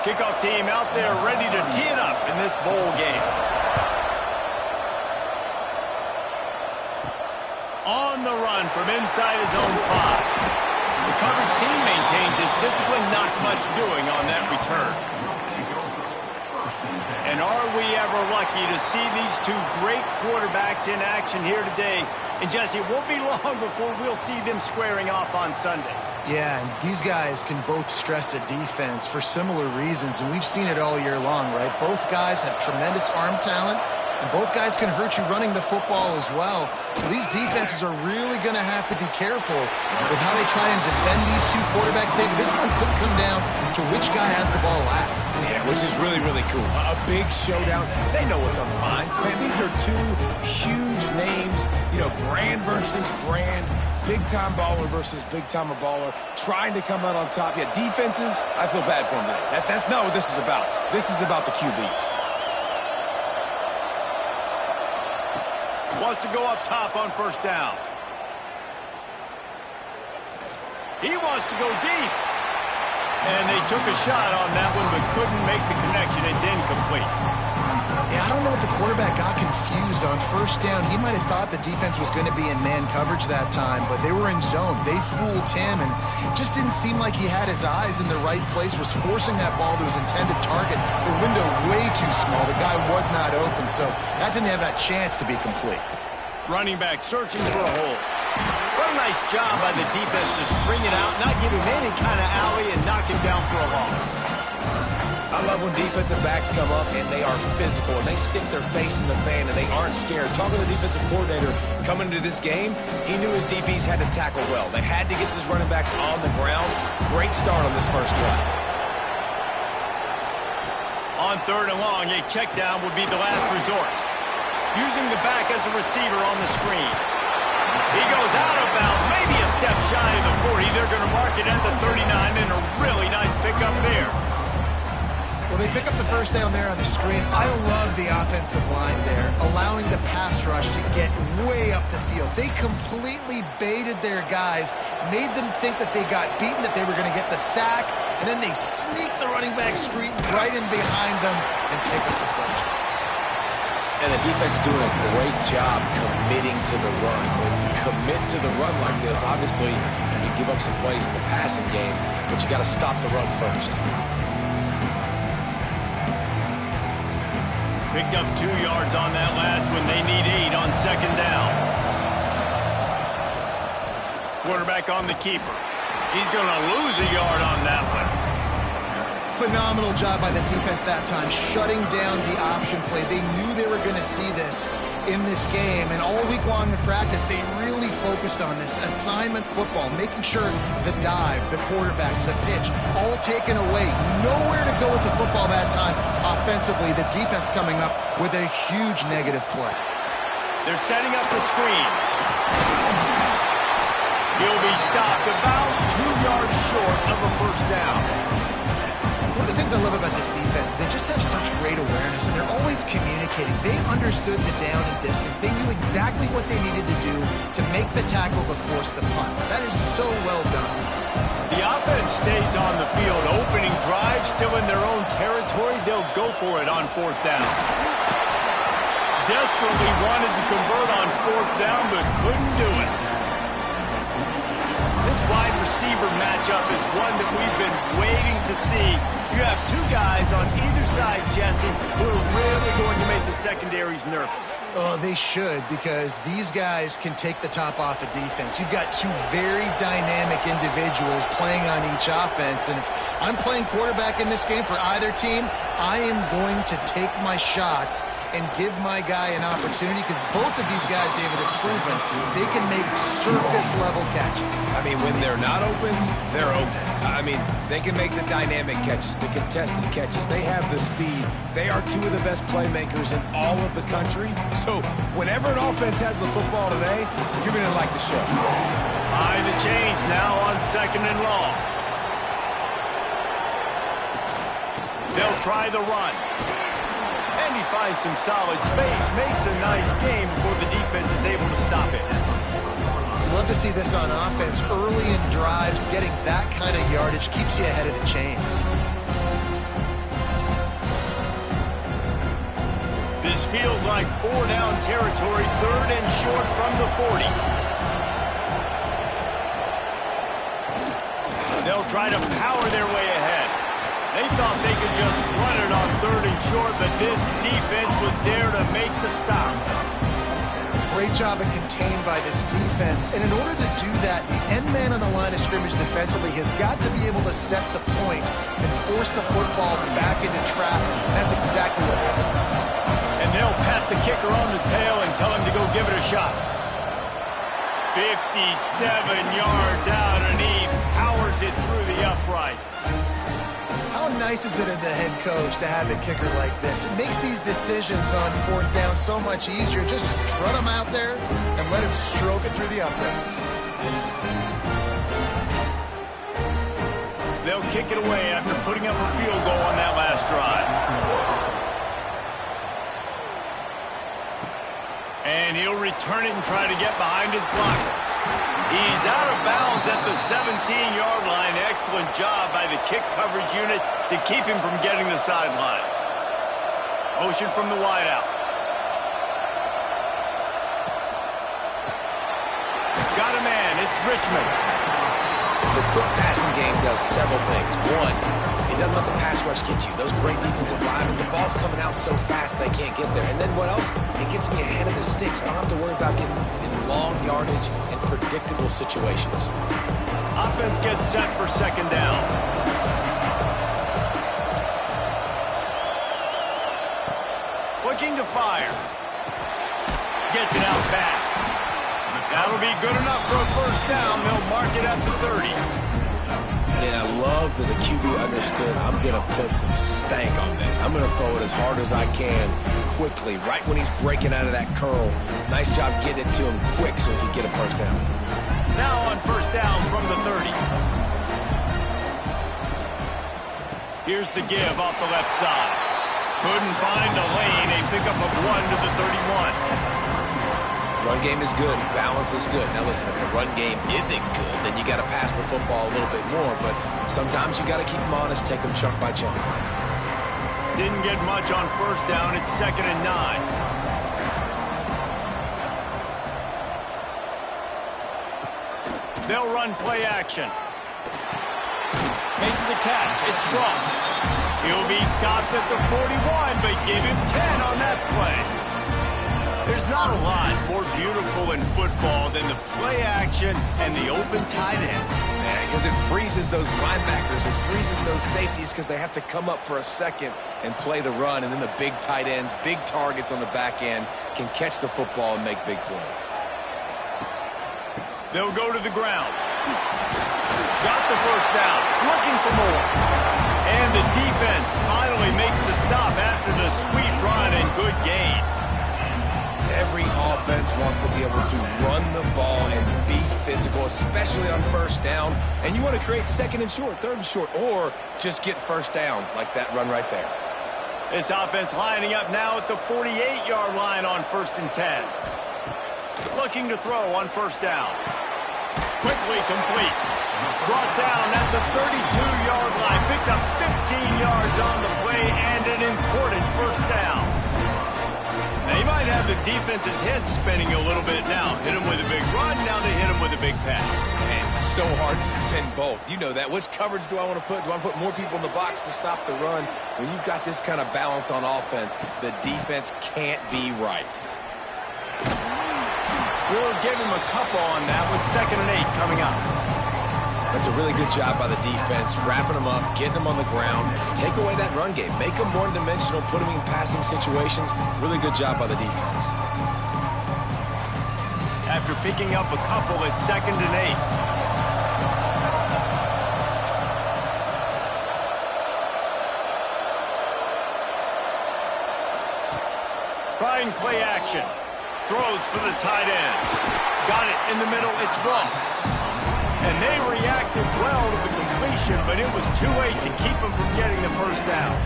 Kickoff team out there ready to tee it up in this bowl game. On the run from inside his own 5. The coverage team maintains his discipline, not much doing on that return. And are we ever lucky to see these two great quarterbacks in action here today? And Jesse, it won't be long before we'll see them squaring off on Sundays. Yeah, and these guys can both stress a defense for similar reasons, and we've seen it all year long, right? Both guys have tremendous arm talent, and both guys can hurt you running the football as well. So these defenses are really going to have to be careful with how they try and defend these two quarterbacks. David, this one could come down to which guy has the ball last. Yeah, which is really, really cool. A big showdown. They know what's on the line. Man, these are two huge names, you know, brand versus brand, big-time baller versus big-time baller, trying to come out on top. Yeah, defenses, I feel bad for them today. That's not what this is about. This is about the QBs. Wants to go up top on first down. He wants to go deep. And they took a shot on that one, but couldn't make the connection. It's incomplete. Yeah, I don't know if the quarterback got confused on first down. He might have thought the defense was going to be in man coverage that time, but they were in zone. They fooled him, and just didn't seem like he had his eyes in the right place, was forcing that ball to his intended target. The window way too small. The guy was not open, so that didn't have that chance to be complete. Running back searching for a hole. What a nice job by the defense to string it out, not give him any kind of alley, and knock him down for a loss. I love when defensive backs come up and they are physical and they stick their face in the fan and they aren't scared. Talking to the defensive coordinator coming into this game, he knew his DBs had to tackle well. They had to get these running backs on the ground. Great start on this first drive. On third and long, a check down would be the last resort. Using the back as a receiver on the screen. He goes out of bounds, maybe a step shy of the 40. They're going to mark it at the 39, and a really nice pickup there. Well, they pick up the first down there on the screen. I love the offensive line there, allowing the pass rush to get way up the field. They completely baited their guys, made them think that they got beaten, that they were going to get the sack, and then they sneak the running back screen right in behind them and pick up the first. And the defense doing a great job committing to the run. When you commit to the run like this, obviously you can give up some plays in the passing game, but you got to stop the run first. Picked up 2 yards on that last one. They need 8 on second down. Quarterback on the keeper. He's going to lose a yard on that one. Phenomenal job by the defense that time, shutting down the option play. They knew they were going to see this in this game, and all week long in practice, they really focused on this assignment football, making sure the dive, the quarterback, the pitch, all taken away. Nowhere to go with the football that time. Offensively, the defense coming up with a huge negative play. They're setting up the screen. He'll be stopped about 2 yards short of a first down. One of the things I love about this defense, they just have such great awareness, and they're always communicating. They understood the down and distance. They knew exactly what they needed to do to make the tackle to force the punt. That is so well done. The offense stays on the field. Opening drive, still in their own territory. They'll go for it on fourth down. Desperately wanted to convert on fourth down, but couldn't do it. This wide receiver matchup is one that we've been waiting to see. You have 2 guys on either side, Jesse, who are really going to make the secondaries nervous. Oh, they should, because these guys can take the top off of defense. You've got 2 very dynamic individuals playing on each offense, and if I'm playing quarterback in this game for either team, I am going to take my shots and give my guy an opportunity, because both of these guys, David, have proven they can make circus-level catches. I mean, when they're not open, they're open. I mean, they can make the dynamic catches, the contested catches. They have the speed. They are 2 of the best playmakers in all of the country. So whenever an offense has the football today, you're going to like the show. High the chains now on second and long. They'll try the run. And he finds some solid space, makes a nice game before the defense is able to stop it. Love to see this on offense. Early in drives, getting that kind of yardage keeps you ahead of the chains. feels like 4-down territory, 3rd and short from the 40. They'll try to power their way ahead. They thought they could just run it on 3rd and short, but this defense was there to make the stop. Great job and contained by this defense. And in order to do that, the end man on the line of scrimmage defensively has got to be able to set the point and force the football back into traffic. And that's exactly what happened. And they'll pat the kicker on the tail and tell him to go give it a shot. 57 yards out, and he powers it through the uprights. How nice is it as a head coach to have a kicker like this? It makes these decisions on 4th down so much easier. Just strut him out there and let him stroke it through the uprights. They'll kick it away after putting up a field goal on that last drive. And he'll return it and try to get behind his blockers. He's out of bounds at the 17-yard line. Excellent job by the kick coverage unit to keep him from getting the sideline. Motion from the wideout. Got a man. It's Richmond. The quick passing game does several things. One, it doesn't let the pass rush get you. Those great defensive linemen, the ball's coming out so fast they can't get there. And then what else? It gets me ahead of the sticks. I don't have to worry about getting in long yardage and predictable situations. Offense gets set for 2nd down. Looking to fire. Gets it out fast. That'll be good enough for a 1st down. They'll mark it at the 30. And I love that the QB understood I'm going to put some stank on this. I'm going to throw it as hard as I can quickly, right when he's breaking out of that curl. Nice job getting it to him quick so he can get a 1st down. Now on 1st down from the 30. Here's the give off the left side. Couldn't find a lane. A pickup of 1 to the 31. Run game is good. Balance is good. Now listen, if the run game isn't good, then you got to pass the football a little bit more. But sometimes you got to keep them honest, take them chunk by chunk. Didn't get much on 1st down. It's 2nd and 9. They'll run play action. Makes the catch. It's Ross. He'll be stopped at the 41, but give him 10 on that play. There's not a lot more beautiful in football than the play action and the open tight end. Yeah, because it freezes those linebackers. It freezes those safeties because they have to come up for a second and play the run. And then the big tight ends, big targets on the back end can catch the football and make big plays. They'll go to the ground. Got the 1st down. Looking for more. And the defense finally makes the stop after the sweet run and good gain. Every offense wants to be able to run the ball and be physical, especially on 1st down. And you want to create 2nd and short, 3rd and short, or just get 1st downs like that run right there. This offense lining up now at the 48-yard line on 1st and 10. Looking to throw on 1st down. Quickly complete. Brought down at the 32-yard line. Picks up 15 yards on the play and an important 1st down. Now, you might have the defense's head spinning a little bit now. Hit him with a big run, now they hit him with a big pass. Man, it's so hard to defend both. You know that. Which coverage do I want to put? Do I want to put more people in the box to stop the run? When you've got this kind of balance on offense, the defense can't be right. We'll give him a couple on that with 2nd and 8 coming up. That's a really good job by the defense, wrapping them up, getting them on the ground. Take away that run game. Make them one-dimensional, put them in passing situations. Really good job by the defense. After picking up a couple, it's 2nd and 8. Trying play action. Throws for the tight end. Got it in the middle. It's Ross. And they reacted well to the completion, but it was too late to keep them from getting the 1st down.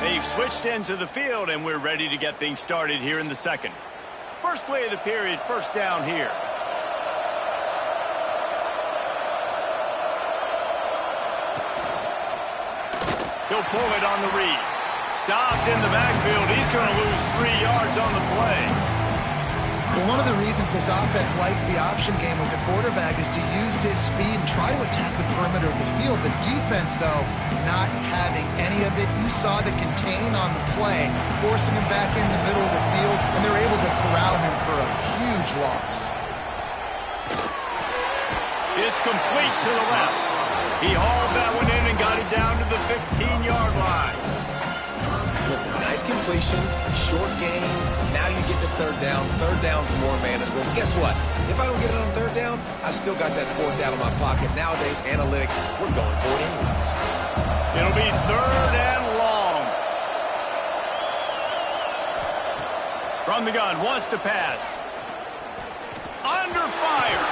They've switched into the field, and we're ready to get things started here in the second. First play of the period, first down here. He'll pull it on the read. Stopped in the backfield. He's going to lose 3 yards on the play. Well, one of the reasons this offense likes the option game with the quarterback is to use his speed and try to attack the perimeter of the field. The defense, though, not having any of it. You saw the contain on the play, forcing him back in the middle of the field, and they're able to corral him for a huge loss. It's complete to the left. He hauled that one in and got it down to the 15-yard line. Listen, nice completion, short game. Now you get to third down. Third down's more manageable. Guess what? If I don't get it on third down, I still got that fourth down in my pocket. Nowadays, analytics, we're going for it anyways. It'll be third and long. From the gun, wants to pass. Under fire.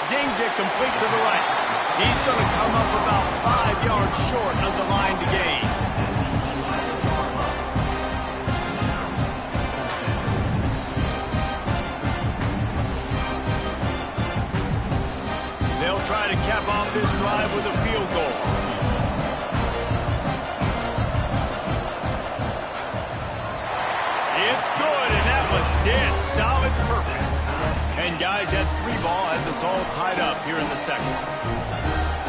Zings it complete to the right. He's going to come up about 5 yards short of the line to gain. They'll try to cap off this drive with a field goal. It's good, and that was dead solid perfect. And guys, that 3-ball has us all tied up here in the second.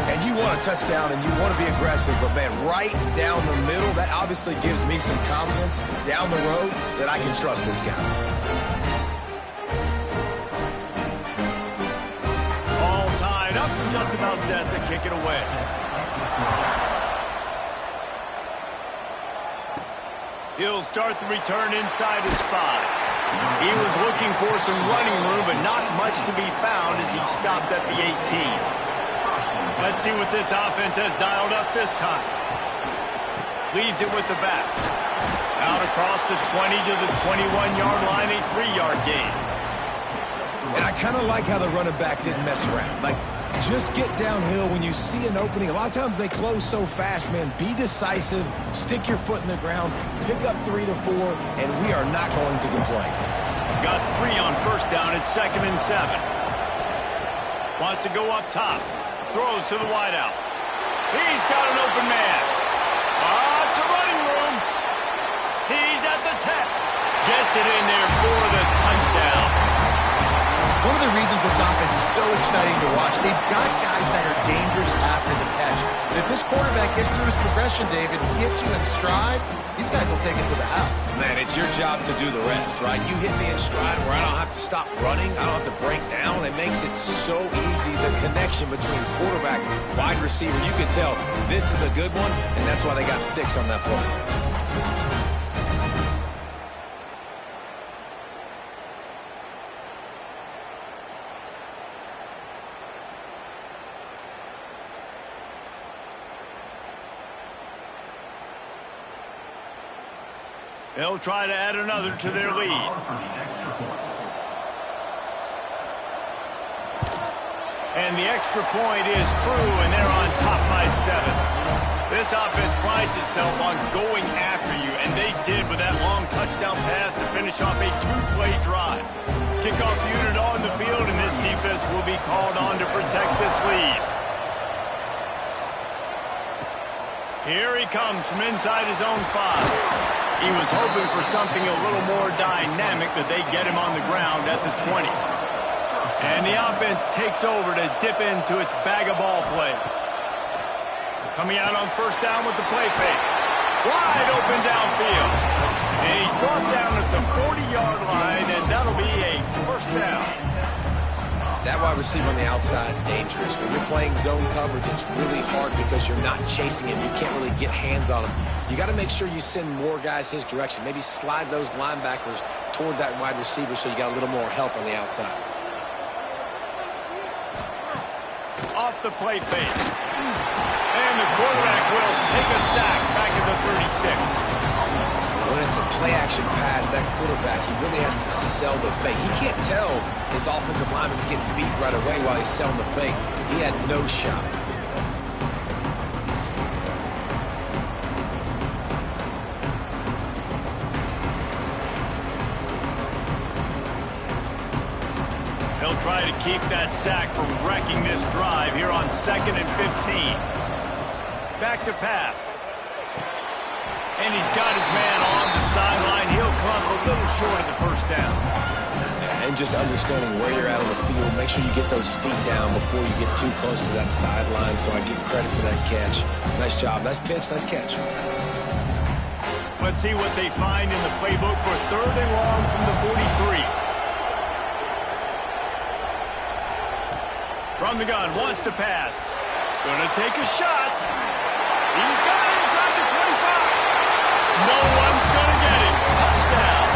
And you want a touchdown and you want to be aggressive, but man, right down the middle, that obviously gives me some confidence down the road that I can trust this guy. All tied up, just about set to kick it away. He'll start the return inside his 5. He was looking for some running room, but not much to be found as he stopped at the 18. Let's see what this offense has dialed up this time. Leaves it with the back. Out across the 20 to the 21-yard line, a 3-yard gain. And I kind of like how the running back didn't mess around. Like, just get downhill when you see an opening. A lot of times they close so fast, man. Be decisive, stick your foot in the ground, pick up 3 to 4, and we are not going to complain. Got 3 on first down at 2nd and 7. Wants to go up top. Throws to the wideout. He's got an open man. It's a running room. He's at the 10. Gets it in there for the touchdown. One of the reasons this offense is so exciting to watch, they've got guys that are dangerous after the catch. And if this quarterback gets through his progression, David, hits you in stride, these guys will take it to the house. Man, it's your job to do the rest, right? You hit me in stride where I don't have to stop running. I don't have to break down. It makes it so easy. The connection between quarterback, wide receiver, you can tell this is a good one, and that's why they got 6 on that play. They'll try to add another to their lead. And the extra point is true, and they're on top by 7. This offense prides itself on going after you, and they did with that long touchdown pass to finish off a 2-play drive. Kickoff unit on the field, and this defense will be called on to protect this lead. Here he comes from inside his own 5. He was hoping for something a little more dynamic, that they get him on the ground at the 20. And the offense takes over to dip into its bag of ball plays. Coming out on first down with the play fake. Wide open downfield. And he's brought down at the 40-yard line, and that'll be a first down. That wide receiver on the outside is dangerous. When you're playing zone coverage, it's really hard because you're not chasing him. You can't really get hands on him. You got to make sure you send more guys his direction. Maybe slide those linebackers toward that wide receiver so you got a little more help on the outside. Off the play fake. And the quarterback will take a sack back at the 36. When it's a play-action pass, that quarterback, he really has to sell the fake. He can't tell his offensive lineman's getting beat right away while he's selling the fake. He had no shot. They'll try to keep that sack from wrecking this drive here on 2nd and 15. Back to pass. And he's got his man on the sideline. He'll come a little short of the first down. And just understanding where you're at on the field, make sure you get those feet down before you get too close to that sideline, so I give credit for that catch. Nice job. Nice pitch. Nice catch. Let's see what they find in the playbook for 3rd and long from the 43. From the gun, wants to pass. Gonna take a shot. He's got it inside the 25. No one's gonna get him. Touchdown.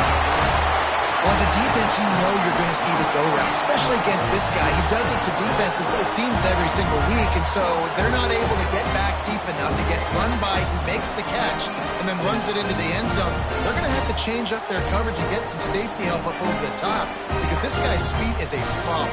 Well, as a defense, you know you're going to see the go route, especially against this guy. He does it to defenses, it seems, every single week, and so they're not able to get back deep enough to get run by. He makes the catch and then runs it into the end zone. They're going to have to change up their coverage and get some safety help up over the top because this guy's speed is a problem.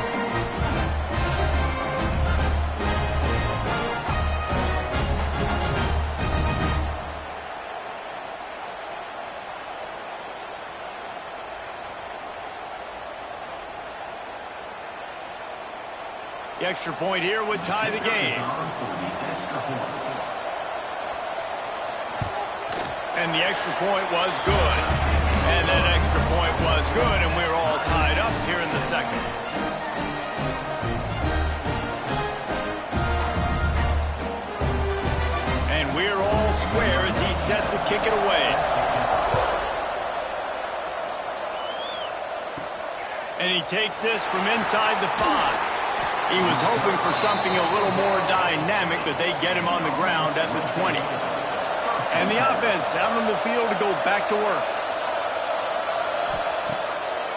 The extra point here would tie the game. And the extra point was good. And that extra point was good, and we're all tied up here in the second. And we're all square as he's set to kick it away. And he takes this from inside the 5. He was hoping for something a little more dynamic, but they get him on the ground at the 20. And the offense out on the field to go back to work.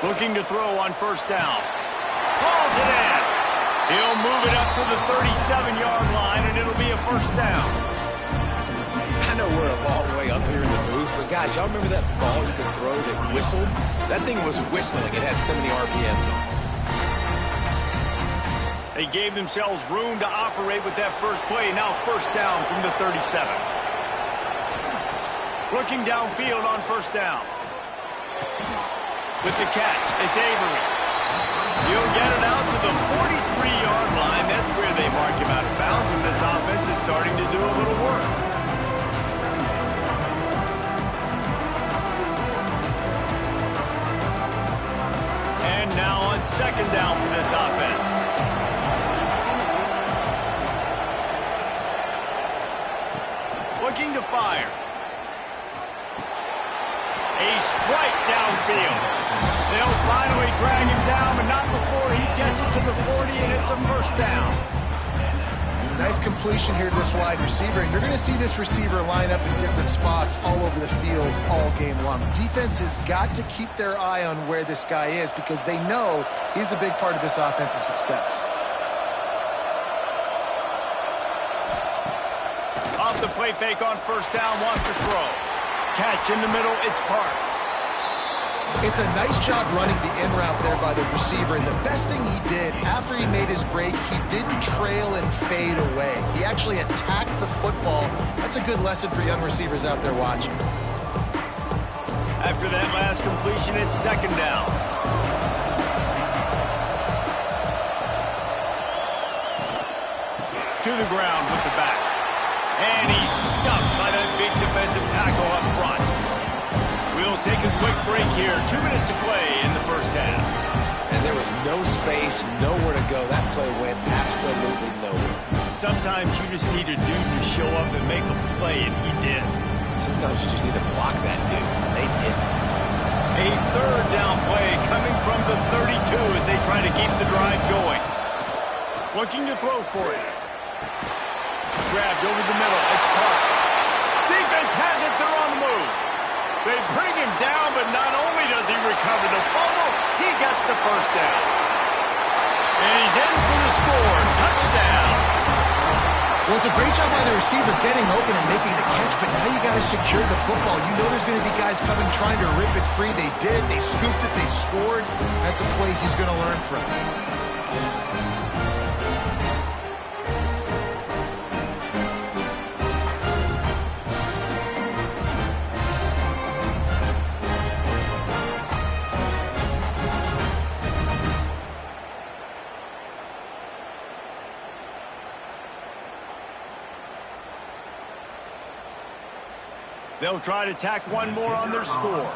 Looking to throw on 1st down. Hauls it in. He'll move it up to the 37-yard line, and it'll be a 1st down. I know we're a long way up here in the booth, but guys, y'all remember that ball you could throw that whistled? That thing was whistling. It had 70 RPMs on it. They gave themselves room to operate with that first play. Now 1st down from the 37. Looking downfield on 1st down. With the catch, it's Avery. He'll get it out to the 43-yard line. That's where they mark him out of bounds, and this offense is starting to do a little work. And now on 2nd down for this offense. Looking to fire. A strike downfield. They'll finally drag him down, but not before he gets it to the 40, and it's a 1st down. Nice completion here to this wide receiver, and you're going to see this receiver line up in different spots all over the field all game long. Defense has got to keep their eye on where this guy is because they know he's a big part of this offense's success. Off the play fake on 1st down, wants to throw. Catch in the middle, it's Parks. It's a nice job running the in route there by the receiver, and the best thing he did after he made his break, he didn't trail and fade away. He actually attacked the football. That's a good lesson for young receivers out there watching. After that last completion, it's 2nd down. To the ground with the back. And he's stuffed by that big defensive tackle up front. We'll take a quick break here. 2 minutes to play in the 1st half. And there was no space, nowhere to go. That play went absolutely nowhere. Sometimes you just need a dude to show up and make a play, and he did. Sometimes you just need to block that dude, and they didn't. A 3rd down play coming from the 32 as they try to keep the drive going. Looking to throw for it. Grabbed over the middle. It's Parks. Defense has it. They're on the move. They bring him down, but not only does he recover the fumble, he gets the 1st down. And he's in for the score. Touchdown. Well, it's a great job by the receiver getting open and making the catch, but now you got to secure the football. You know there's going to be guys coming trying to rip it free. They did it. They scooped it. They scored. That's a play he's going to learn from. They'll try to tack one more on their score.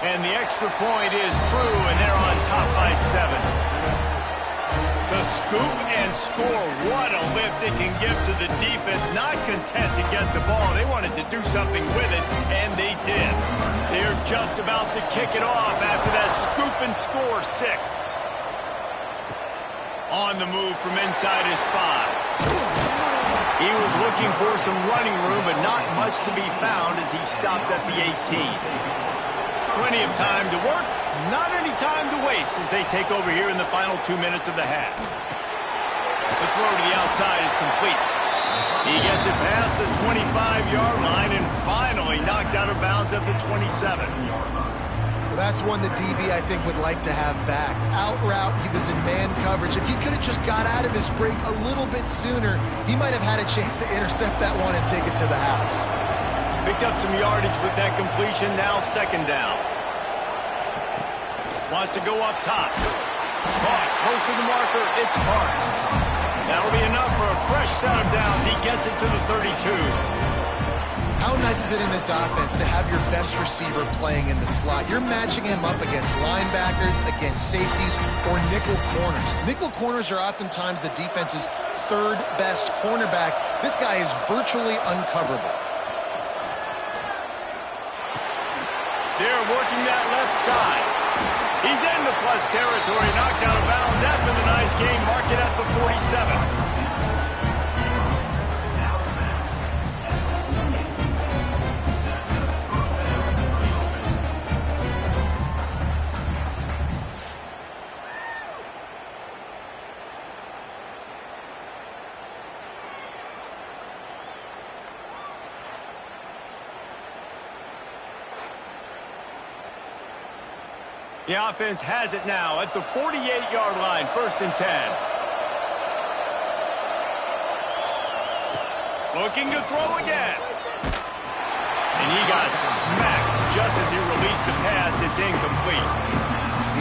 And the extra point is true, and they're on top by 7. The scoop and score. What a lift it can give to the defense. Not content to get the ball. They wanted to do something with it, and they did. They're just about to kick it off after that scoop and score 6. On the move from inside his 5. He was looking for some running room, but not much to be found as he stopped at the 18. Plenty of time to work, not any time to waste as they take over here in the final 2 minutes of the half. The throw to the outside is complete. He gets it past the 25-yard line and finally knocked out of bounds at the 27. Well, that's one the DB, I think, would like to have back. Out route, he was in man coverage. If he could have just got out of his break a little bit sooner, he might have had a chance to intercept that one and take it to the house. Picked up some yardage with that completion, now 2nd down. Wants to go up top. Caught, close to the marker, it's Parks. That'll be enough for a fresh set of downs. He gets it to the 32. How nice is it in this offense to have your best receiver playing in the slot? You're matching him up against linebackers, against safeties, or nickel corners. Nickel corners are oftentimes the defense's 3rd best cornerback. This guy is virtually uncoverable. They're working that left side. He's in the plus territory, knocked out of bounds after the nice game. Mark it at the 47. The offense has it now at the 48-yard line, 1st and 10. Looking to throw again. And he got smacked just as he released the pass. It's incomplete.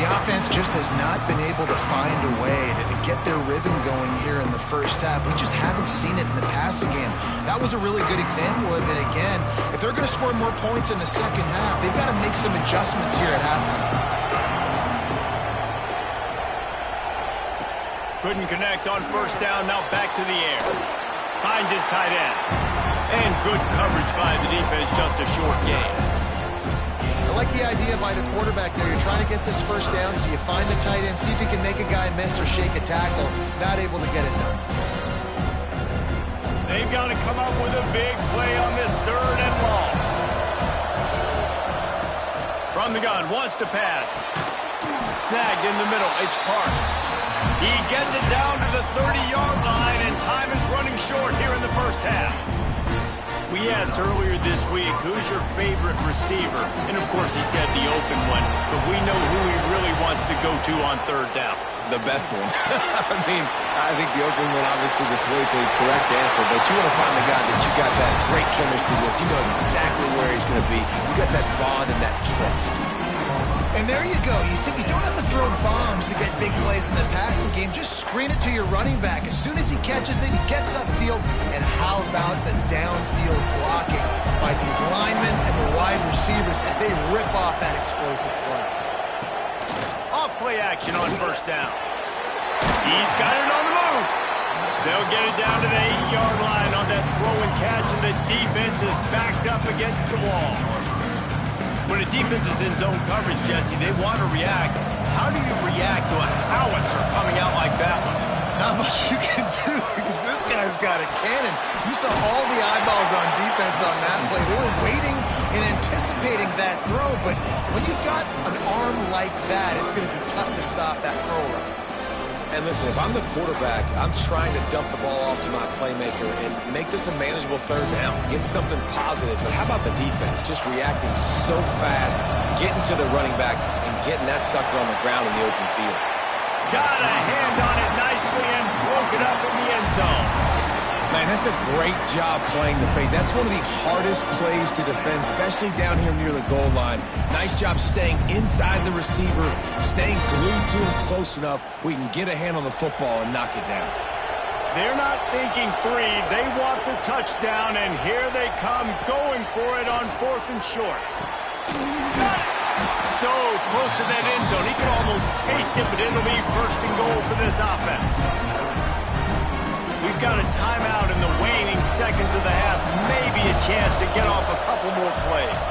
The offense just has not been able to find a way to get their rhythm going here in the first half. We just haven't seen it in the passing game. That was a really good example of it again. If they're going to score more points in the second half, they've got to make some adjustments here at halftime. Couldn't connect on 1st down, now back to the air. Finds his tight end. And good coverage by the defense, just a short gain. I like the idea by the quarterback there. You're trying to get this 1st down, so you find the tight end, see if he can make a guy miss or shake a tackle. Not able to get it done. They've got to come up with a big play on this 3rd and long. From the gun, wants to pass. Snagged in the middle, it's Parks. He gets it down to the 30-yard line, and time is running short here in the first half. We asked earlier this week, who's your favorite receiver? And, of course, he said the open one, but we know who he really wants to go to on 3rd down. The best one. I think the open one, obviously, the politically correct answer, but you want to find the guy that you got that great chemistry with. You know exactly where he's going to be. You got that bond and that trust. And there you go. You see, you don't have to throw bombs to get big plays in the passing game. Just screen it to your running back. As soon as he catches it, he gets upfield. And how about the downfield blocking by these linemen and the wide receivers as they rip off that explosive play. Off play action on 1st down. He's got it on the move. They'll get it down to the 8-yard line on that throw and catch, and the defense is backed up against the wall. When a defense is in zone coverage, Jesse, they want to react. How do you react to a howitzer coming out like that one? Not much you can do because this guy's got a cannon. You saw all the eyeballs on defense on that play. They were waiting and anticipating that throw, but when you've got an arm like that, it's going to be tough to stop that throw run. And listen, if I'm the quarterback, I'm trying to dump the ball off to my playmaker and make this a manageable 3rd down. Get something positive. But how about the defense? Just reacting so fast, getting to the running back, and getting that sucker on the ground in the open field. Got a hand on it nicely and broke it up in the end zone. Man, that's a great job playing the fade. That's one of the hardest plays to defend, especially down here near the goal line. Nice job staying inside the receiver, staying glued to him close enough where he can get a hand on the football and knock it down. They're not thinking three. They want the touchdown, and here they come going for it on 4th and short. Got it! So close to that end zone. He can almost taste it, but it'll be 1st and goal for this offense. We've got a timeout in the waning seconds of the half. Maybe a chance to get off a couple more plays.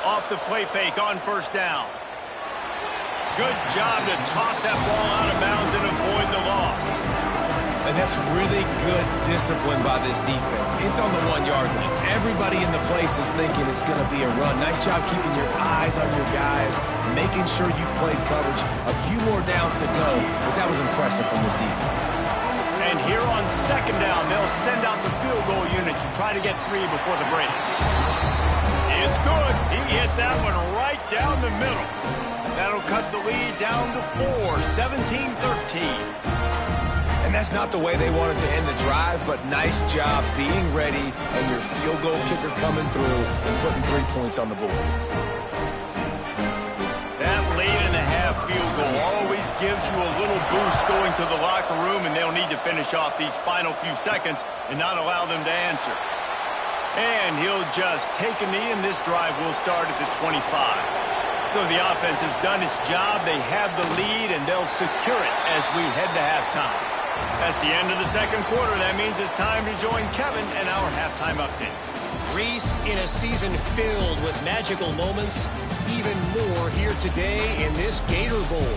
Off the play fake on 1st down. Good job to toss that ball out of bounds and avoid the loss. And that's really good discipline by this defense. It's on the 1-yard line. Everybody in the place is thinking it's going to be a run. Nice job keeping your eyes on your guys, making sure you played coverage. A few more downs to go, but that was impressive from this defense. And here on 2nd down, they'll send out the field goal unit to try to get 3 before the break. It's good. He hit that one right down the middle. That'll cut the lead down to 4, 17-13. And that's not the way they wanted to end the drive, but nice job being ready and your field goal kicker coming through and putting 3 points on the board. That late-in-the-half field goal always gives you a little boost going to the locker room, and they'll need to finish off these final few seconds and not allow them to answer. And he'll just take a knee, and this drive will start at the 25. So the offense has done its job. They have the lead, and they'll secure it as we head to halftime. That's the end of the 2nd quarter. That means it's time to join Kevin and our halftime update. Reese, in a season filled with magical moments, even more here today in this Gator Bowl.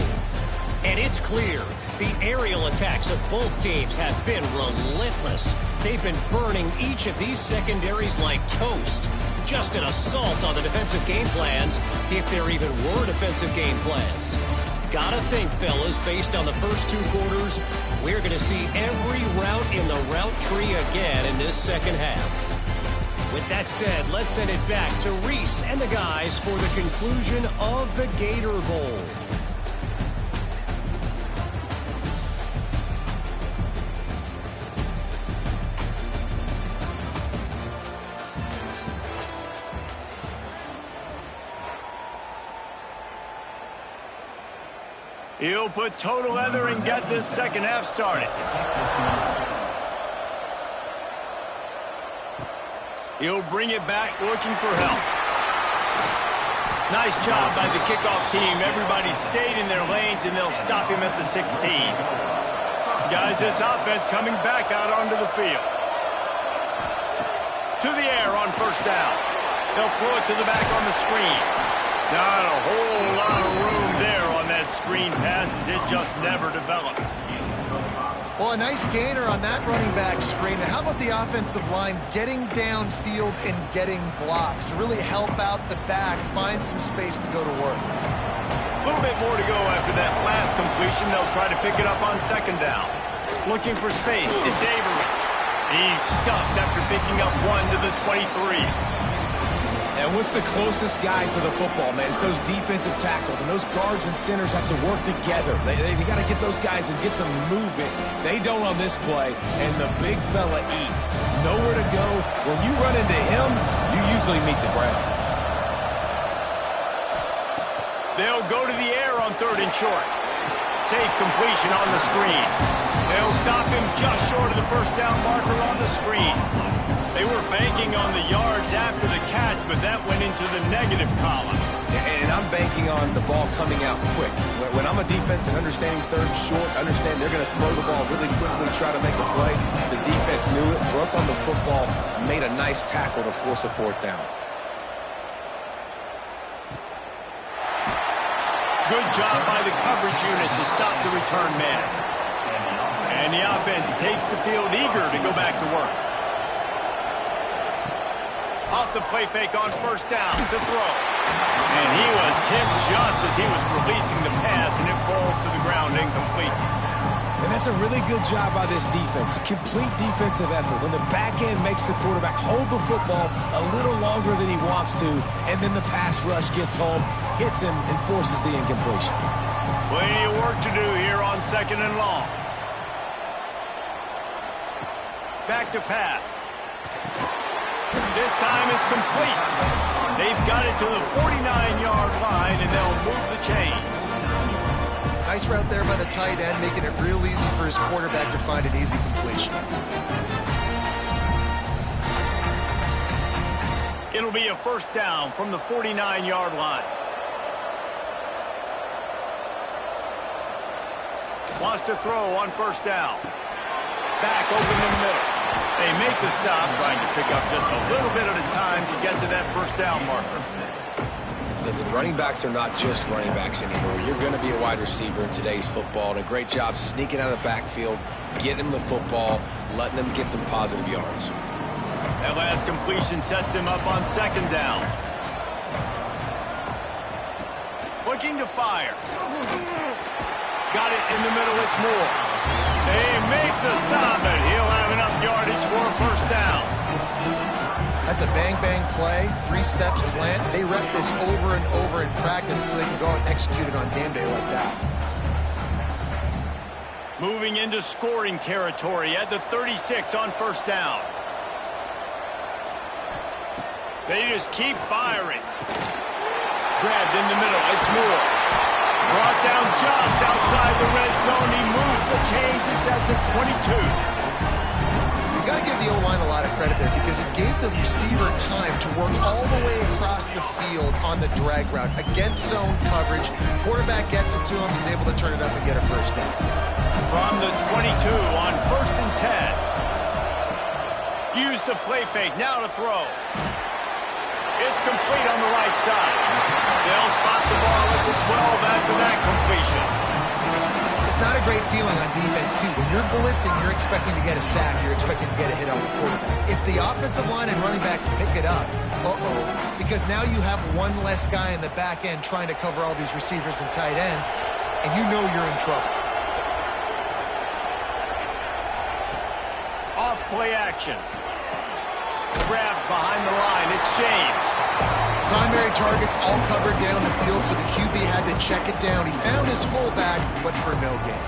And it's clear the aerial attacks of both teams have been relentless. They've been burning each of these secondaries like toast. Just an assault on the defensive game plans, if there even were defensive game plans. Gotta think, fellas, based on the first 2 quarters, we're going to see every route in the route tree again in this 2nd half. With that said, let's send it back to Reese and the guys for the conclusion of the Gator Bowl. He'll put total leather and get this 2nd half started. He'll bring it back looking for help. Nice job by the kickoff team. Everybody stayed in their lanes, and they'll stop him at the 16. Guys, this offense coming back out onto the field. To the air on 1st down. They'll throw it to the back on the screen. Not a whole lot of room there on that screen pass, as it just never developed. Well, a nice gainer on that running back screen. How about the offensive line getting downfield and getting blocks to really help out the back, find some space to go to work? A little bit more to go after that last completion. They'll try to pick it up on 2nd down. Looking for space. It's Avery. He's stuffed after picking up 1 to the 23. And what's the closest guy to the football, man? It's those defensive tackles, and those guards and centers have to work together. They got to get those guys and get some movement. They don't on this play, and the big fella eats. Nowhere to go. When you run into him, you usually meet the ground. They'll go to the air on 3rd and short. Safe completion on the screen. They'll stop him just short of the 1st down marker on the screen. They were banking on the yards after the catch, but that went into the negative column. And I'm banking on the ball coming out quick. When I'm a defense and understanding 3rd and short, understand they're going to throw the ball really quickly, try to make a play. The defense knew it, broke on the football, made a nice tackle to force a 4th down. Good job by the coverage unit to stop the return man. And the offense takes the field eager to go back to work. Off the play fake on 1st down to throw. And he was hit just as he was releasing the pass, and it falls to the ground incomplete. And that's a really good job by this defense. A complete defensive effort. When the back end makes the quarterback hold the football a little longer than he wants to, and then the pass rush gets home, hits him, and forces the incompletion. Plenty of work to do here on 2nd and long. Back to pass. This time it's complete. They've got it to the 49-yard line, and they'll move the chains. Nice route there by the tight end, making it real easy for his quarterback to find an easy completion. It'll be a first down from the 49-yard line. Wants to throw on first down. Back open in the middle. They make the stop, trying to pick up just a little bit at a time to get to that first down marker. Listen, running backs are not just running backs anymore. You're going to be a wide receiver in today's football, and a great job sneaking out of the backfield, getting him the football, letting them get some positive yards. That last completion sets him up on second down. Looking to fire. Got it in the middle, it's Moore. They make the stop, and he'll have enough yardage for a first down. That's a bang-bang play, three-step slant. They rep this over and over in practice so they can go out and execute it on game day like that. Moving into scoring territory at the 36 on first down. They just keep firing. Grabbed in the middle, it's Moore. Brought down just outside the red zone. He moves the chains. It's at the 22. You got to give the O-line a lot of credit there because it gave the receiver time to work all the way across the field on the drag route against zone coverage. Quarterback gets it to him. He's able to turn it up and get a first down. From the 22 on first and 10. Use the play fake. Now to throw. It's complete on the right side. They'll spot the ball at the 12 after that completion. It's not a great feeling on defense, too. When you're blitzing, you're expecting to get a sack. You're expecting to get a hit on the quarterback. If the offensive line and running backs pick it up, because now you have one less guy in the back end trying to cover all these receivers and tight ends, and you know you're in trouble. Off play action. Grabbed behind the line. It's James. Primary targets all covered down the field, so the QB had to check it down. He found his fullback, but for no gain.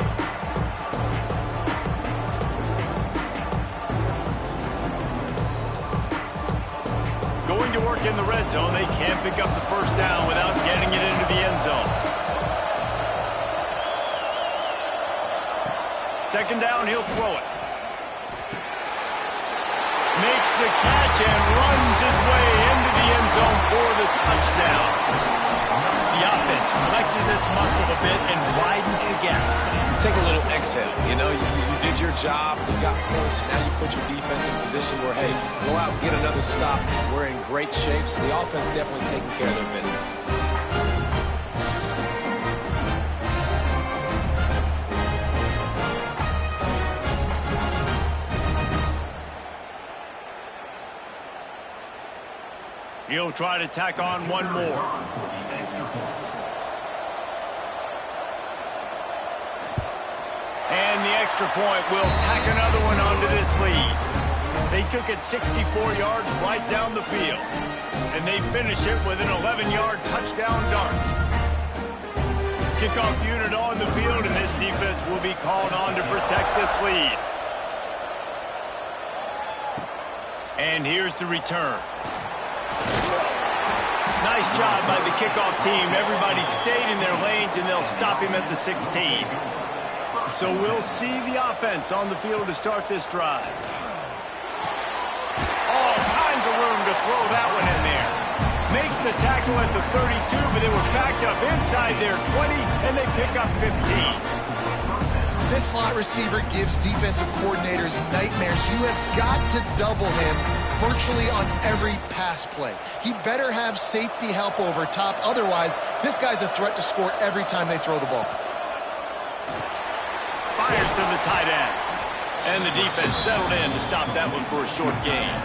Going to work in the red zone. They can't pick up the first down without getting it into the end zone. Second down, he'll throw it. Makes the catch and runs his way into the end zone for the touchdown. The offense flexes its muscle a bit and widens the gap. Take a little exhale. You know, you did your job. You got points. Now you put your defense in a position where, hey, go out and get another stop. We're in great shape, so the offense definitely taking care of their business. He'll try to tack on one more. And the extra point will tack another one onto this lead. They took it 64 yards right down the field. And they finish it with an 11-yard touchdown dart. Kickoff unit on the field, and this defense will be called on to protect this lead. And here's the return. Nice job by the kickoff team. Everybody stayed in their lanes, and they'll stop him at the 16. So we'll see the offense on the field to start this drive. All kinds of room to throw that one in there. Makes the tackle at the 32, but they were backed up inside their 20, and they pick up 15. This slot receiver gives defensive coordinators nightmares. You have got to double him virtually on every pass play. He better have safety help over top. Otherwise, this guy's a threat to score every time they throw the ball. Fires to the tight end. And the defense settled in to stop that one for a short gain.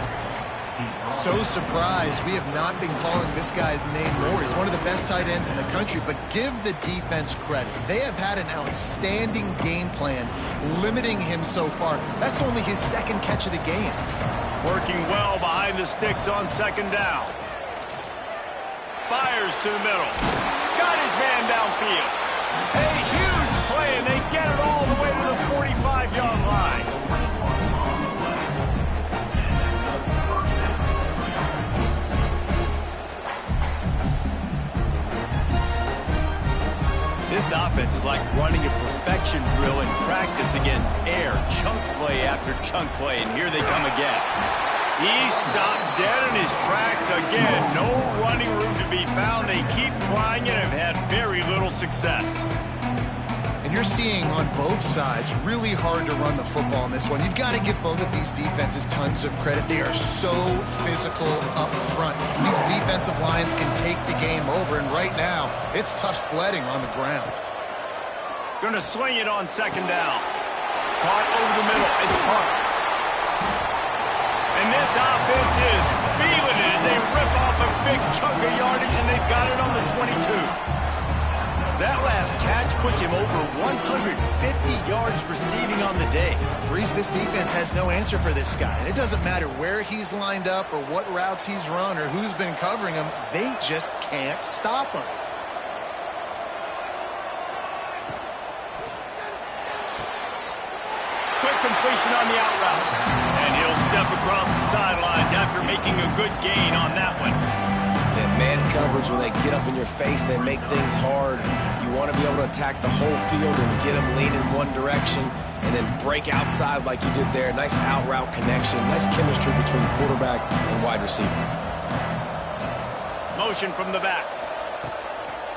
So surprised we have not been calling this guy's name more. He's one of the best tight ends in the country, but give the defense credit. They have had an outstanding game plan, limiting him so far. That's only his second catch of the game. Working well behind the sticks on second down. Fires to the middle. Got his man downfield. A huge play, and they get it all the way to the 45-yard line. This This offense is like running a perfection drill in practice against air. Chunk play after chunk play, and here they come again. He stopped dead in his tracks again. No running room to be found. They keep trying and have had very little success. And you're seeing on both sides really hard to run the football in this one. You've got to give both of these defenses tons of credit. They are so physical up front. These defensive lines can take the game over, and right now, it's tough sledding on the ground. Gonna swing it on second down. Caught over the middle. It's Parks. And this offense is feeling it as they rip off a big chunk of yardage, and they've got it on the 22. That last catch puts him over 150 yards receiving on the day. Reese, this defense has no answer for this guy. And it doesn't matter where he's lined up or what routes he's run or who's been covering him. They just can't stop him. Quick completion on the out route. And he'll step across the sidelines after making a good gain on that one. That man coverage, when they get up in your face, they make things hard. You want to be able to attack the whole field and get them leaning one direction and then break outside like you did there. Nice out route connection. Nice chemistry between quarterback and wide receiver. Motion from the back.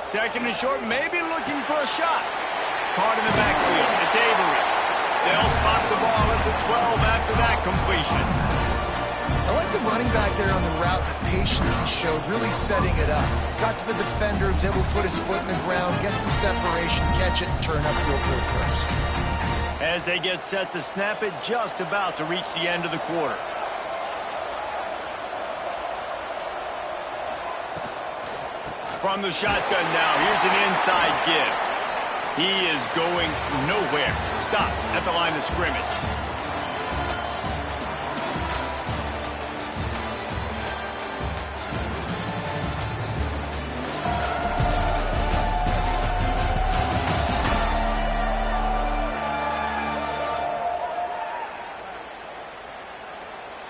Second and short, maybe looking for a shot. Caught in the backfield. It's Avery. They'll spot the ball at the 12 after that completion. I like the running back there on the route, the patience he showed, really setting it up. Got to the defender, was able to put his foot in the ground, get some separation, catch it, and turn upfield for first. As they get set to snap it, just about to reach the end of the quarter. From the shotgun now, here's an inside give. He is going nowhere. Stop at the line of scrimmage.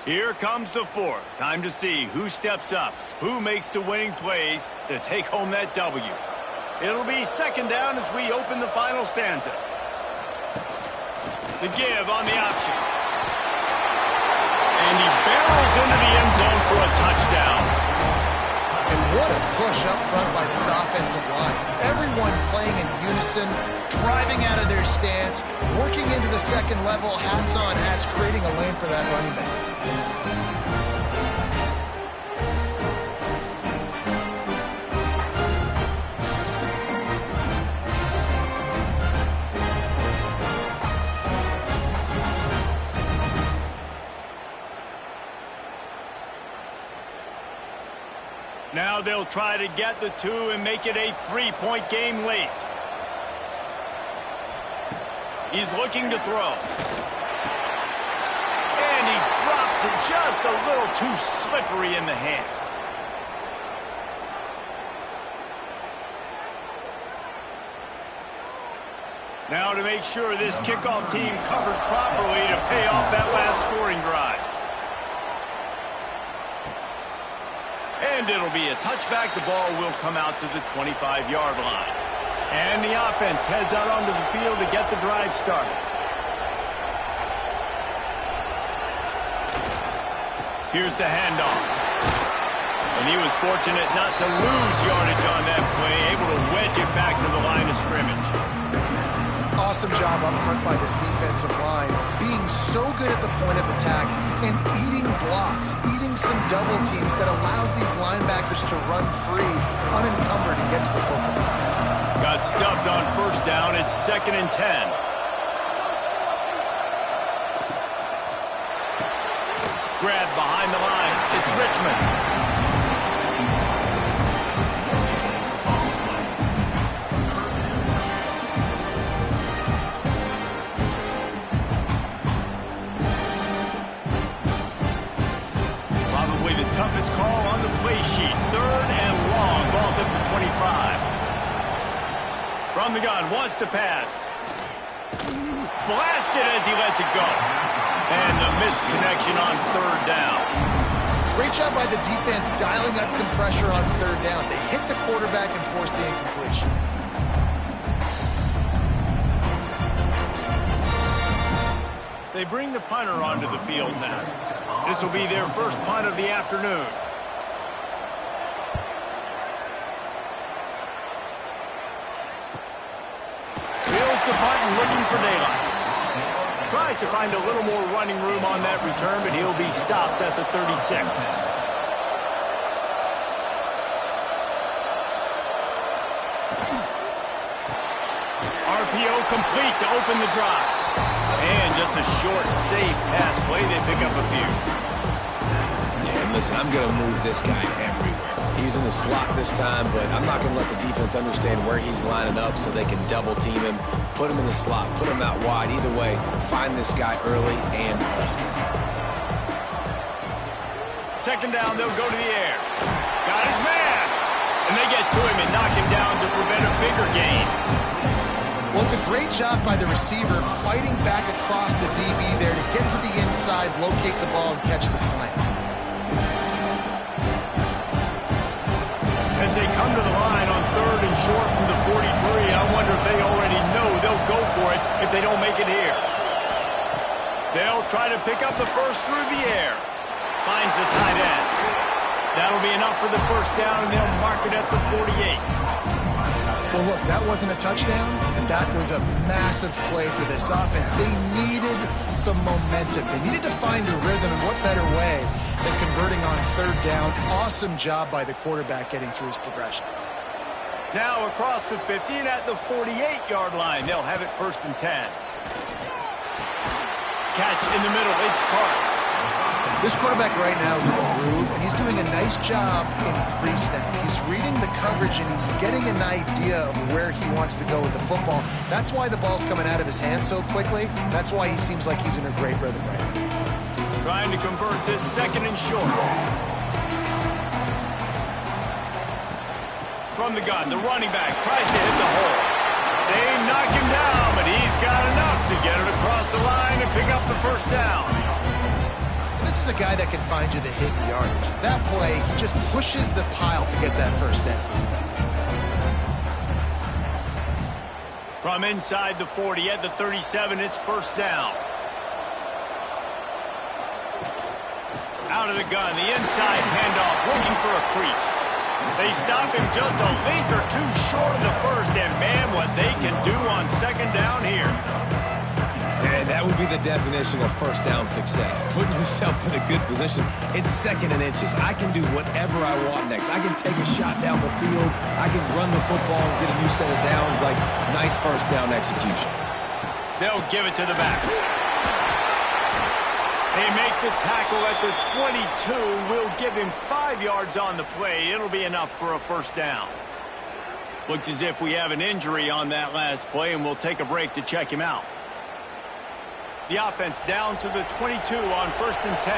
Here comes the fourth. Time to see who steps up, who makes the winning plays to take home that W. It'll be second down as we open the final stanza. The give on the option. And he barrels into the end zone for a touchdown. And what a push up front by this offensive line. Everyone playing in unison, driving out of their stance, working into the second level, hats on hats, creating a lane for that running back. Now they'll try to get the two and make it a three-point game late. He's looking to throw. And he drops it just a little too slippery in the hands. Now to make sure this kickoff team covers properly to pay off that last scoring drive. And it'll be a touchback. The ball will come out to the 25-yard line. And the offense heads out onto the field to get the drive started. Here's the handoff. And he was fortunate not to lose yardage on that play, able to wedge it back to the line of scrimmage. Awesome job up front by this defensive line, being so good at the point of attack and eating blocks, eating some double teams that allows these linebackers to run free, unencumbered, and get to the football. Got stuffed on first down. It's 2nd and 10. Grab behind the line. It's Richmond. Toughest call on the play sheet. 3rd and long. Ball's at the 25. From the gun, wants to pass. Blasted as he lets it go. And the missed connection on 3rd down. Great job by the defense dialing up some pressure on 3rd down. They hit the quarterback and forced the incompletion. They bring the punter onto the field now. This will be their first punt of the afternoon. Fields the punt and looking for daylight. Tries to find a little more running room on that return, but he'll be stopped at the 36. RPO complete to open the drive. And just a short, safe pass play. They pick up a few. Yeah, and listen, I'm going to move this guy everywhere. He's in the slot this time, but I'm not going to let the defense understand where he's lining up so they can double team him, put him in the slot, put him out wide. Either way, find this guy early and often. Second down, they'll go to the air. Got his man. And they get to him and knock him down to prevent a bigger gain. Well, it's a great job by the receiver fighting back across the DB there to get to the inside, locate the ball, and catch the slant. As they come to the line on 3rd and short from the 43, I wonder if they already know they'll go for it if they don't make it here. They'll try to pick up the first through the air. Finds the tight end. That'll be enough for the first down, and they'll mark it at the 48. Well, look, that wasn't a touchdown, but that was a massive play for this offense. They needed some momentum. They needed to find a rhythm, and what better way than converting on 3rd down. Awesome job by the quarterback getting through his progression. Now across the 50 and at the 48-yard line, they'll have it 1st and 10. Catch in the middle, it's Parks. This quarterback right now is in a groove, and he's doing a nice job in pre-snap. He's reading the coverage, and he's getting an idea of where he wants to go with the football. That's why the ball's coming out of his hands so quickly. That's why he seems like he's in a great rhythm right now. Trying to convert this 2nd and short. From the gun, the running back tries to hit the hole. They knock him down, but he's got enough to get it across the line and pick up the first down. This is a guy that can find you the hidden yardage. That play, he just pushes the pile to get that first down. From inside the 40 at the 37, it's 1st down. Out of the gun, the inside handoff, looking for a crease. They stop him just a link or two short of the first, and man, what they can do on 2nd down here. And that would be the definition of first down success. Putting yourself in a good position. It's 2nd and inches. I can do whatever I want next. I can take a shot down the field. I can run the football and get a new set of downs. Like, nice first down execution. They'll give it to the back. They make the tackle at the 22. We'll give him 5 yards on the play. It'll be enough for a first down. Looks as if we have an injury on that last play, and we'll take a break to check him out. The offense down to the 22 on 1st and 10.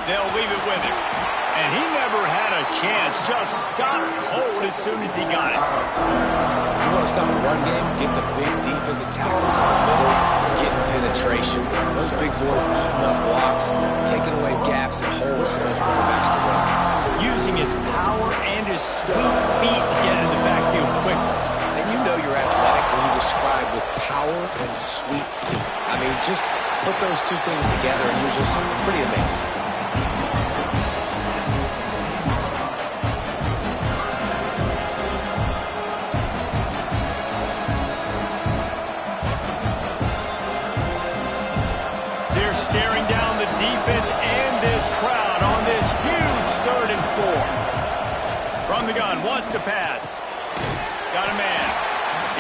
They'll leave it with him. And he never had a chance. Just stopped cold as soon as he got it. You want to stop the run game? Get the big defensive tackles in the middle, getting penetration. Those big boys eating up blocks, taking away gaps and holes for those quarterbacks to run. Using his power and his sweet feet to get in the backfield quickly. And you know you're athletic when you describe with power and sweet feet. I mean, just put those two things together and you're just pretty amazing. They're staring down the defense and this crowd on this huge 3rd and 4. From the gun, wants to pass. Got a man.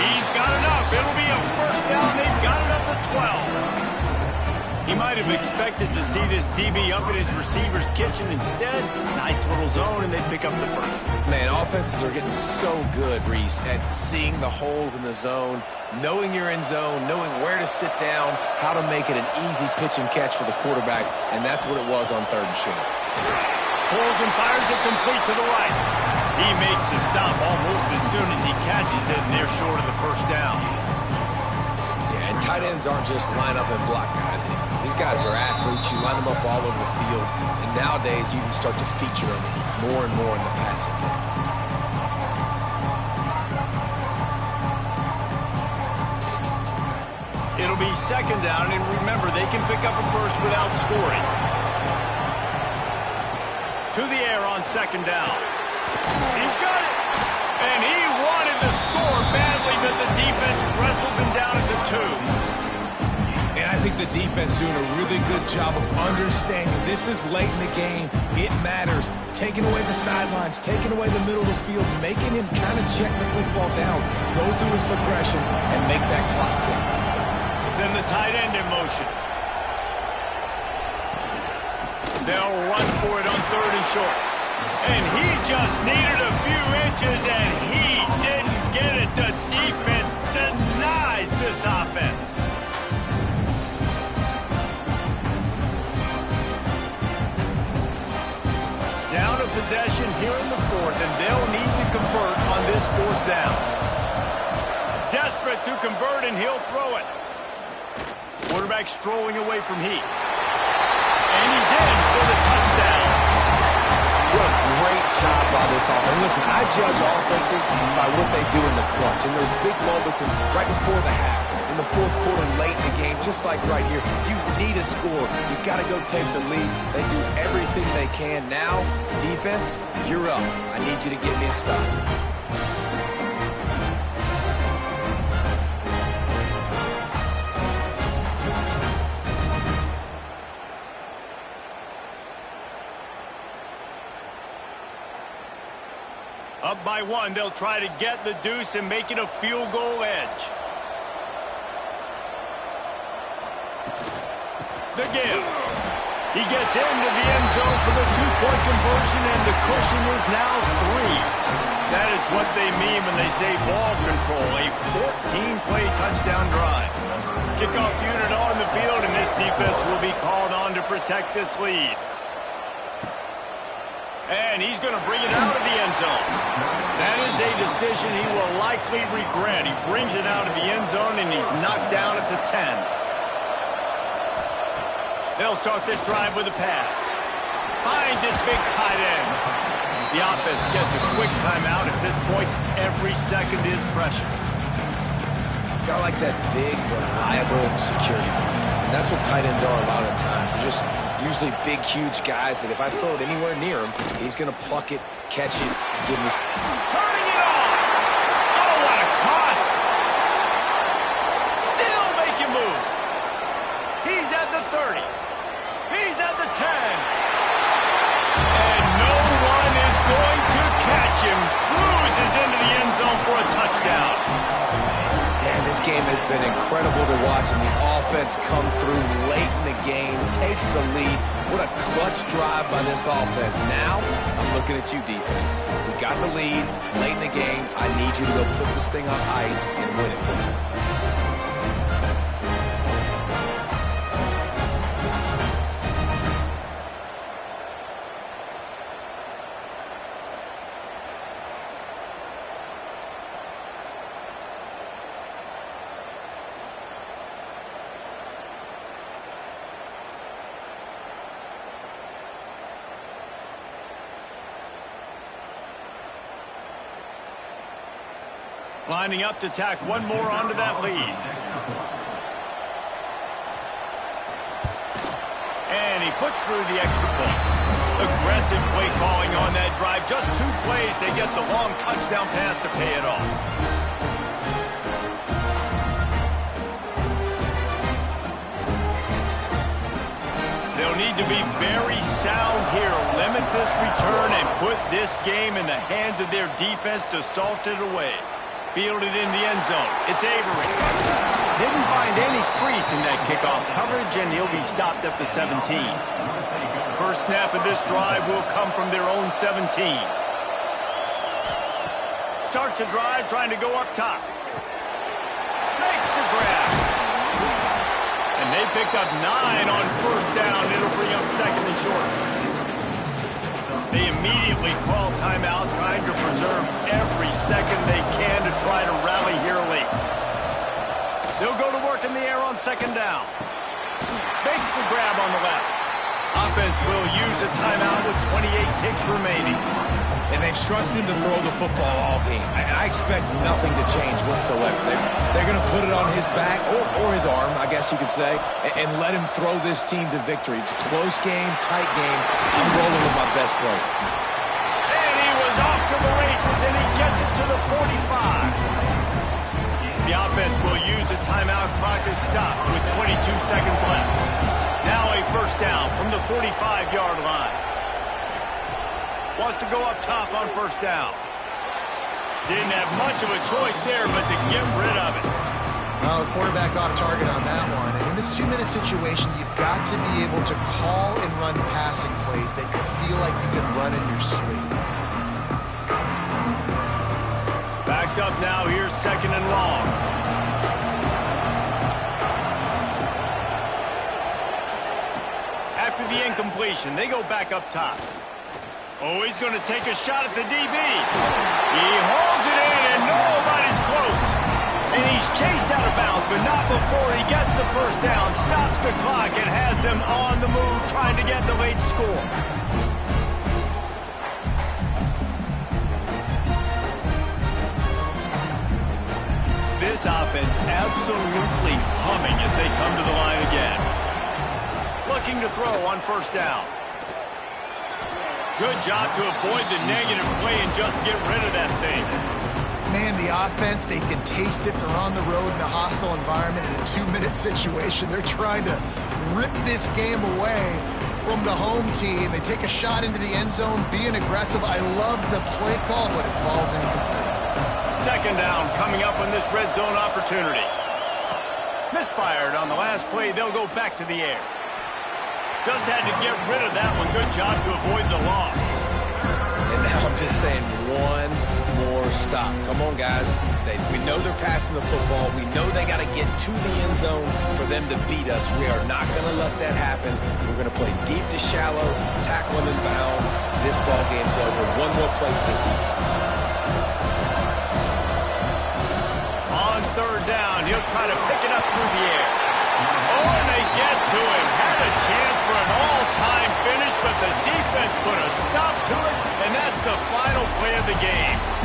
He's got enough. It'll be a first down. They've got it up to 12. He might have expected to see this DB up in his receiver's kitchen. Instead, nice little zone, and they pick up the first. Man, offenses are getting so good, Reese, at seeing the holes in the zone, knowing you're in zone, knowing where to sit down, how to make it an easy pitch and catch for the quarterback, and that's what it was on 3rd and short. Pulls and fires it complete to the right. He makes the stop almost as soon as he catches it, and they're short of the first down. Yeah, and tight ends aren't just line up and block guys anymore. These guys are athletes. You line them up all over the field, and nowadays you can start to feature them more and more in the passing game. It'll be second down, and remember, they can pick up a first without scoring. To the air on second down. He's got it. And he wanted to score badly, but the defense wrestles him down at the 2. And I think the defense doing a really good job of understanding this is late in the game. It matters. Taking away the sidelines, taking away the middle of the field, making him kind of check the football down, go through his progressions, and make that clock tick. Send the tight end in motion. They'll run for it on 3rd and short. And he just needed a few inches, and he didn't get it. The defense denies this offense. Down a possession here in the 4th, and they'll need to convert on this 4th down. Desperate to convert, and he'll throw it. Quarterback strolling away from heat. And he's in for the touchdown. What a great job by this offense. And listen, I judge offenses by what they do in the clutch. In those big moments and right before the half, in the 4th quarter, late in the game, just like right here, you need a score. You got to go take the lead. They do everything they can. Now, defense, you're up. I need you to get me a stop. Up by 1, they'll try to get the deuce and make it a field goal edge. The give. He gets into the end zone for the 2-point conversion, and the cushion is now 3. That is what they mean when they say ball control, a 14-play touchdown drive. Kickoff unit on the field, and this defense will be called on to protect this lead. And he's going to bring it out of the end zone. That is a decision he will likely regret. He brings it out of the end zone, and he's knocked down at the 10. They'll start this drive with a pass. Finds his big tight end. The offense gets a quick timeout. At this point, every second is precious. Got like that big, reliable security blanket. And that's what tight ends are a lot of the times. They're just usually big, huge guys that if I throw it anywhere near him, he's going to pluck it, catch it, give me... Turning it on! Oh, what a caught! Still making moves. He's at the 30. He's at the 10. And no one is going to catch him. Cruises into the end zone for a touchdown. Man, this game has been incredible to watch, and the offense comes through late in the game, takes the lead. What a clutch drive by this offense. Now, I'm looking at you, defense. We got the lead late in the game. I need you to go put this thing on ice and win it for me. Lining up to tack one more onto that lead. And he puts through the extra point. Aggressive play calling on that drive. Just 2 plays, they get the long touchdown pass to pay it off. They'll need to be very sound here. Limit this return and put this game in the hands of their defense to salt it away. Fielded in the end zone. It's Avery. Didn't find any crease in that kickoff coverage, and he'll be stopped at the 17. First snap of this drive will come from their own 17. Starts a drive trying to go up top. Makes the grab. And they picked up 9 on first down. It'll bring up second and short. They immediately call timeout, trying to preserve every second they can to try to rally here late. They'll go to work in the air on second down. Makes the grab on the left. Offense will use a timeout with 28 ticks remaining. and they've trusted him to throw the football all game. I expect nothing to change whatsoever. They're going to put it on his back, or his arm, I guess you could say, and let him throw this team to victory. It's a close game, tight game. I'm rolling with my best player. And he was off to the races, and he gets it to the 45. The offense will use a timeout. Clock is stopped with 22 seconds left. Now a first down from the 45-yard line. Wants to go up top on first down. Didn't have much of a choice there, but to get rid of it. Well, the quarterback off target on that one. And in this 2-minute situation, you've got to be able to call and run passing plays that you feel like you can run in your sleep. Backed up now, here's second and long. After the incompletion, they go back up top. Oh, he's going to take a shot at the DB. He holds it in, and nobody's close. And he's chased out of bounds, but not before he gets the first down, stops the clock, and has them on the move trying to get the late score. This offense absolutely humming as they come to the line again. Looking to throw on first down. Good job to avoid the negative play and just get rid of that thing. Man, the offense, they can taste it. They're on the road in a hostile environment in a 2-minute situation. They're trying to rip this game away from the home team. They take a shot into the end zone, being aggressive. I love the play call, but it falls incomplete. Second down coming up on this red zone opportunity. Misfired on the last play. They'll go back to the air. Just had to get rid of that one. Good job to avoid the loss. And now I'm just saying one more stop. Come on, guys. We know they're passing the football. We know they got to get to the end zone for them to beat us. We are not going to let that happen. We're going to play deep to shallow, tackle them in bounds. This ball game's over. One more play for this defense. On third down, he'll try to pick it up through the air. Oh, and they get to him. Had a chance for an all-time finish, but the defense put a stop to it, and that's the final play of the game.